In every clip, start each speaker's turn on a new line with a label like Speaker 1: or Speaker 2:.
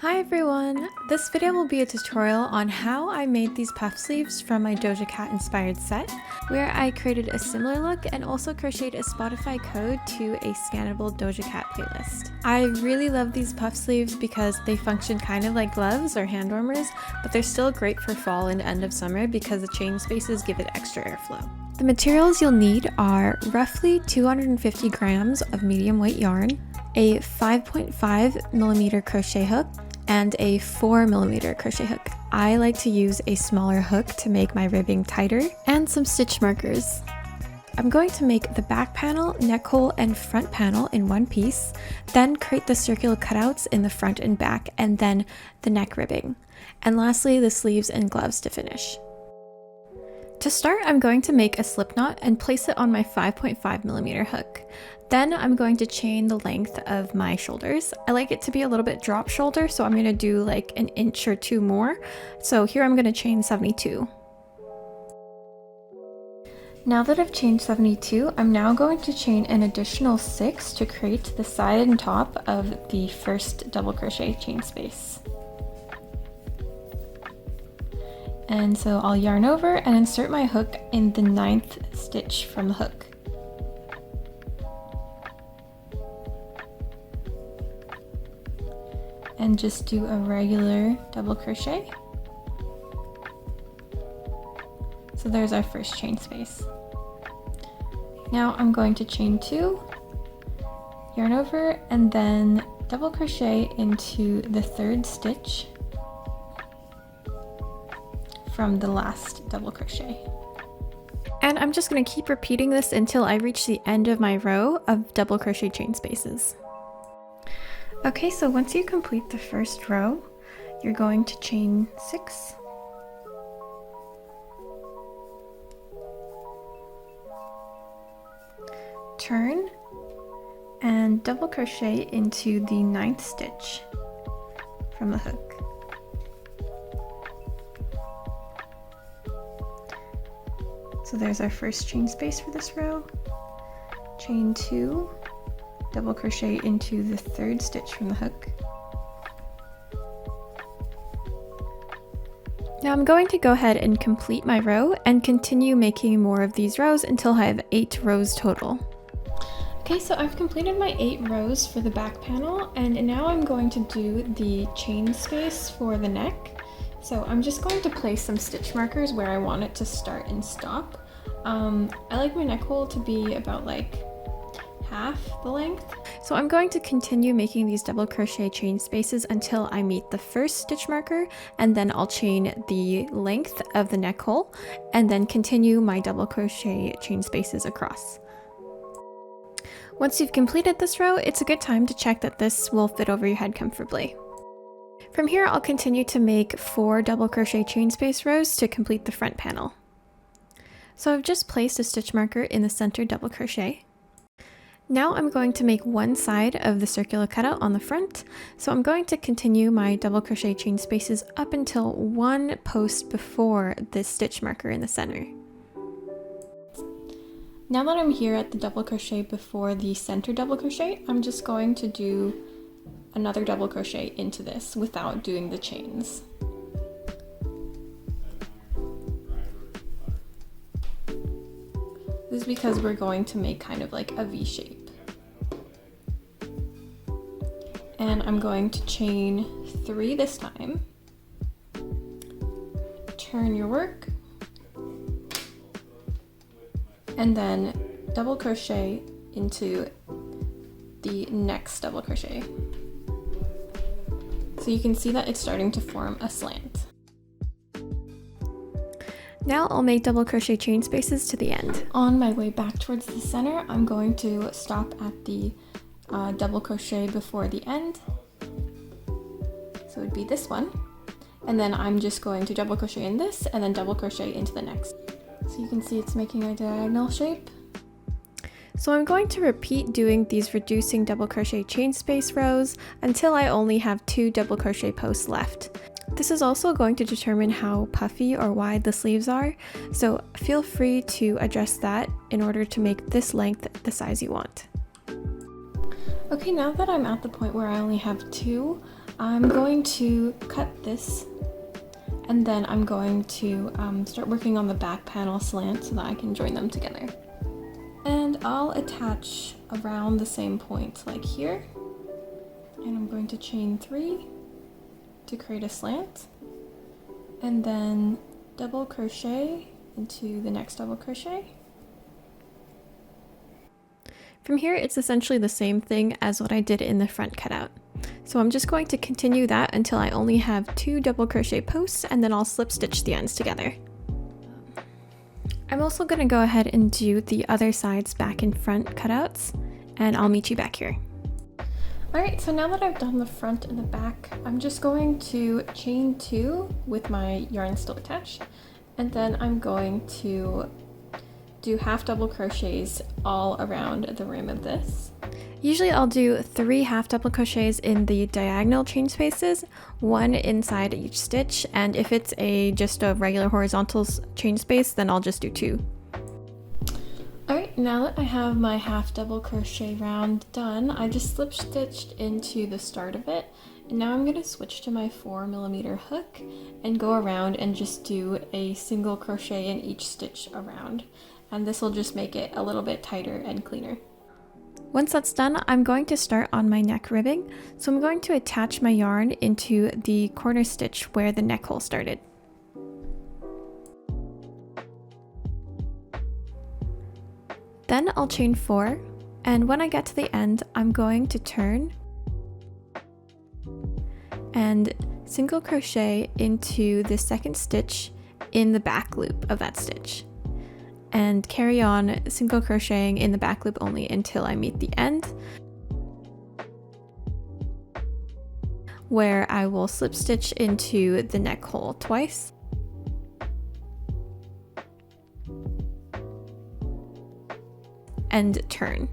Speaker 1: Hi everyone! This video will be a tutorial on how I made these puff sleeves from my Doja Cat inspired set, where I created a similar look and also crocheted a Spotify code to a scannable Doja Cat playlist. I really love these puff sleeves because they function kind of like gloves or hand warmers, but they're still great for fall and end of summer because the chain spaces give it extra airflow. The materials you'll need are roughly 250 grams of medium weight yarn, a 5.5mm crochet hook, and a 4mm crochet hook. I like to use a smaller hook to make my ribbing tighter, and some stitch markers. I'm going to make the back panel, neck hole, and front panel in one piece, then create the circular cutouts in the front and back, and then the neck ribbing. And lastly, the sleeves and gloves to finish. To start, I'm going to make a slip knot and place it on my 5.5mm hook. Then I'm going to chain the length of my shoulders. I like it to be a little bit drop shoulder, so I'm going to do like an inch or two more. So here I'm going to chain 72. Now that I've chained 72, I'm now going to chain an additional 6 to create the side and top of the first double crochet chain space. And so I'll yarn over and insert my hook in the 9th stitch from the hook. And just do a regular double crochet. So there's our first chain space. Now I'm going to chain 2, yarn over, and then double crochet into the 3rd stitch from the last double crochet. And I'm just going to keep repeating this until I reach the end of my row of double crochet chain spaces. Okay, so once you complete the first row, you're going to chain 6, turn, and double crochet into the 9th stitch from the hook. So there's our first chain space for this row. Chain 2, double crochet into the 3rd stitch from the hook. Now I'm going to go ahead and complete my row and continue making more of these rows until I have 8 rows total. Okay, so I've completed my 8 rows for the back panel, and now I'm going to do the chain space for the neck. So I'm just going to place some stitch markers where I want it to start and stop. I like my neck hole to be about like half the length. So I'm going to continue making these double crochet chain spaces until I meet the first stitch marker, and then I'll chain the length of the neck hole and then continue my double crochet chain spaces across. Once you've completed this row, it's a good time to check that this will fit over your head comfortably. From here, I'll continue to make 4 double crochet chain space rows to complete the front panel. So I've just placed a stitch marker in the center double crochet. Now I'm going to make one side of the circular cutout on the front, so I'm going to continue my double crochet chain spaces up until one post before this stitch marker in the center. Now that I'm here at the double crochet before the center double crochet, I'm just going to do another double crochet into this without doing the chains. This is because we're going to make kind of like a V shape. And I'm going to chain 3 this time. Turn your work. And then double crochet into the next double crochet. So you can see that it's starting to form a slant. Now I'll make double crochet chain spaces to the end. On my way back towards the center, I'm going to stop at the double crochet before the end. So it would be this one. And then I'm just going to double crochet in this and then double crochet into the next. So you can see it's making a diagonal shape. So I'm going to repeat doing these reducing double crochet chain space rows until I only have 2 double crochet posts left. This is also going to determine how puffy or wide the sleeves are, so feel free to adjust that in order to make this length the size you want. Okay, now that I'm at the point where I only have 2, I'm going to cut this, and then I'm going to start working on the back panel slant so that I can join them together. And I'll attach around the same point, like here, and I'm going to chain 3 to create a slant, and then double crochet into the next double crochet. From here, it's essentially the same thing as what I did in the front cutout. So I'm just going to continue that until I only have 2 double crochet posts, and then I'll slip stitch the ends together. I'm also going to go ahead and do the other side's back and front cutouts, and I'll meet you back here. Alright, so now that I've done the front and the back, I'm just going to chain 2 with my yarn still attached, and then I'm going to do half double crochets all around the rim of this. Usually I'll do 3 half double crochets in the diagonal chain spaces, 1 inside each stitch, and if it's just a regular horizontal chain space, then I'll just do 2. Alright, now that I have my half double crochet round done, I just slip stitched into the start of it, and now I'm going to switch to my 4mm hook and go around and just do a single crochet in each stitch around, and this will just make it a little bit tighter and cleaner. Once that's done, I'm going to start on my neck ribbing, so I'm going to attach my yarn into the corner stitch where the neck hole started. Then I'll chain 4, and when I get to the end, I'm going to turn and single crochet into the second stitch in the back loop of that stitch, and carry on single crocheting in the back loop only until I meet the end, where I will slip stitch into the neck hole twice, and turn.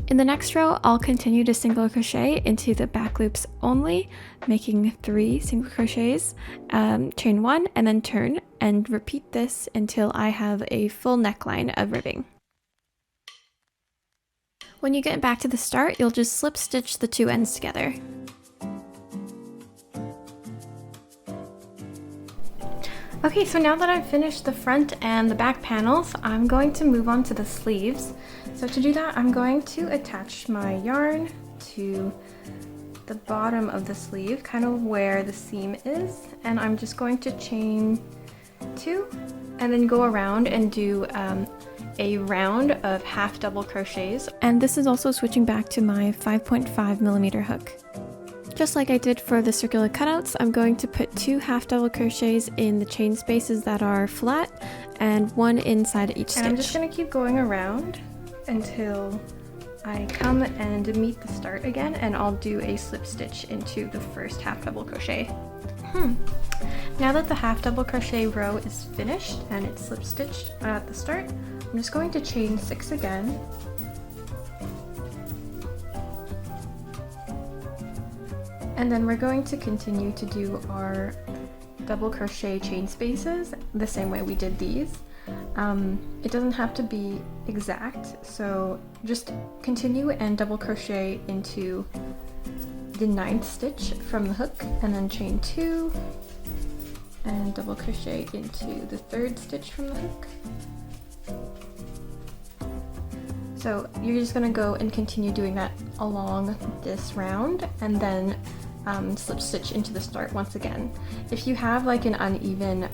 Speaker 1: In the next row, I'll continue to single crochet into the back loops only, making 3 single crochets, chain 1, and then turn, and repeat this until I have a full neckline of ribbing. When you get back to the start, you'll just slip stitch the 2 ends together. Okay, so now that I've finished the front and the back panels, I'm going to move on to the sleeves. So to do that, I'm going to attach my yarn to the bottom of the sleeve, kind of where the seam is, and I'm just going to chain 2 and then go around and do a round of half double crochets. And this is also switching back to my 5.5mm hook. Just like I did for the circular cutouts, I'm going to put 2 half double crochets in the chain spaces that are flat and 1 inside each stitch. And I'm just going to keep going around until I come and meet the start again, and I'll do a slip stitch into the first half double crochet. Now that the half double crochet row is finished and it's slip stitched at the start, I'm just going to chain 6 again. And then we're going to continue to do our double crochet chain spaces the same way we did these. It doesn't have to be exact, so just continue and double crochet into the 9th stitch from the hook, and then chain 2 and double crochet into the 3rd stitch from the hook. So you're just going to go and continue doing that along this round, and then slip stitch into the start once again. If you have like an uneven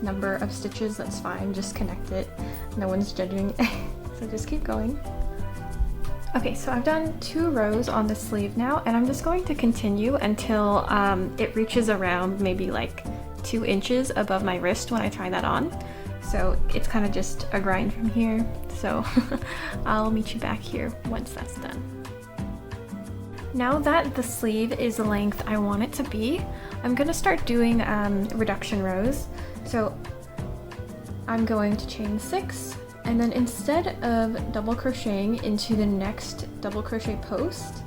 Speaker 1: number of stitches, that's fine, just connect it. No one's judging. So just keep going. Okay, so I've done 2 rows on the sleeve now, and I'm just going to continue until it reaches around maybe like 2 inches above my wrist when I try that on. So it's kind of just a grind from here. So I'll meet you back here once that's done. Now that the sleeve is the length I want it to be, I'm going to start doing reduction rows. So I'm going to chain 6, and then instead of double crocheting into the next double crochet post,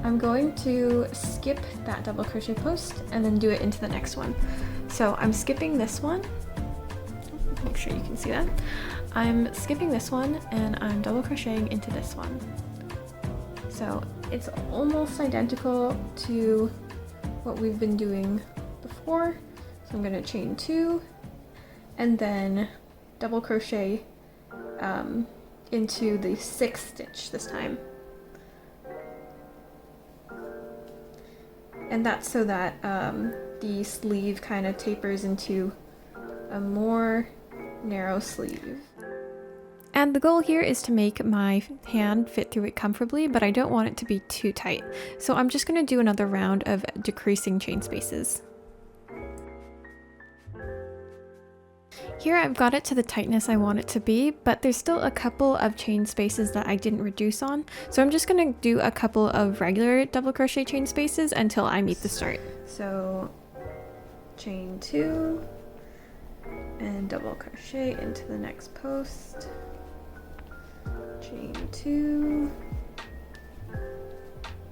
Speaker 1: I'm going to skip that double crochet post and then do it into the next one. So I'm skipping this one. Make sure you can see that. I'm skipping this one and I'm double crocheting into this one. So it's almost identical to what we've been doing before. So I'm going to chain 2 and then double crochet into the 6th stitch this time. And that's so that the sleeve kind of tapers into a more narrow sleeve. And the goal here is to make my hand fit through it comfortably, but I don't want it to be too tight. So I'm just going to do another round of decreasing chain spaces. Here I've got it to the tightness I want it to be, but there's still a couple of chain spaces that I didn't reduce on. So I'm just going to do a couple of regular double crochet chain spaces until I meet the start. So chain 2 and double crochet into the next post. Chain 2,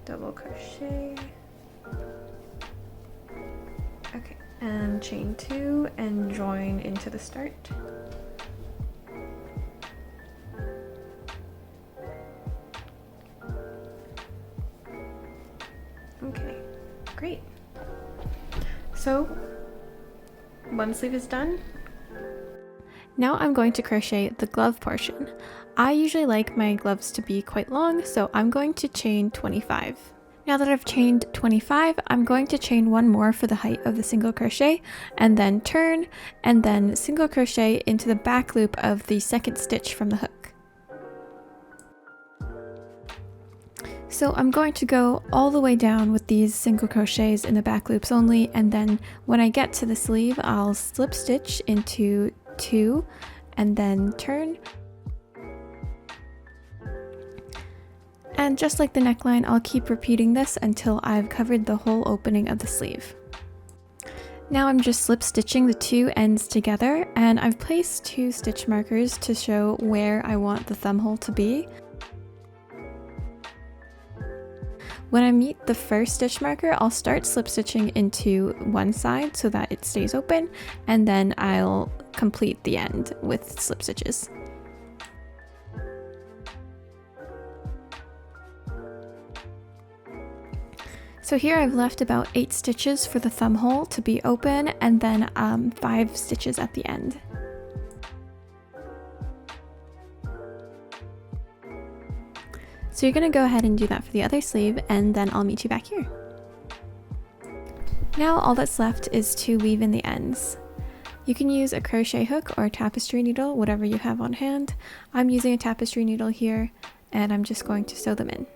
Speaker 1: double crochet, okay, and chain 2 and join into the start. Okay, great. So one sleeve is done. Now I'm going to crochet the glove portion. I usually like my gloves to be quite long, so I'm going to chain 25. Now that I've chained 25, I'm going to chain one more for the height of the single crochet, and then turn, and then single crochet into the back loop of the 2nd stitch from the hook. So I'm going to go all the way down with these single crochets in the back loops only, and then when I get to the sleeve, I'll slip stitch into 2, and then turn. And just like the neckline, I'll keep repeating this until I've covered the whole opening of the sleeve. Now I'm just slip stitching the 2 ends together, and I've placed 2 stitch markers to show where I want the thumb hole to be. When I meet the first stitch marker, I'll start slip stitching into one side so that it stays open, and then I'll complete the end with slip stitches. So here I've left about 8 stitches for the thumb hole to be open, and then 5 stitches at the end. So you're going to go ahead and do that for the other sleeve, and then I'll meet you back here. Now all that's left is to weave in the ends. You can use a crochet hook or a tapestry needle, whatever you have on hand. I'm using a tapestry needle here, and I'm just going to sew them in.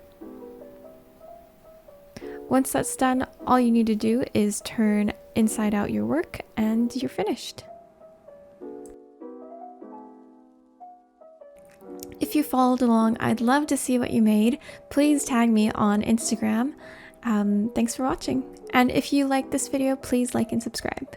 Speaker 1: Once that's done, all you need to do is turn inside out your work and you're finished. If you followed along, I'd love to see what you made. Please tag me on Instagram. Thanks for watching. And if you liked this video, please like and subscribe.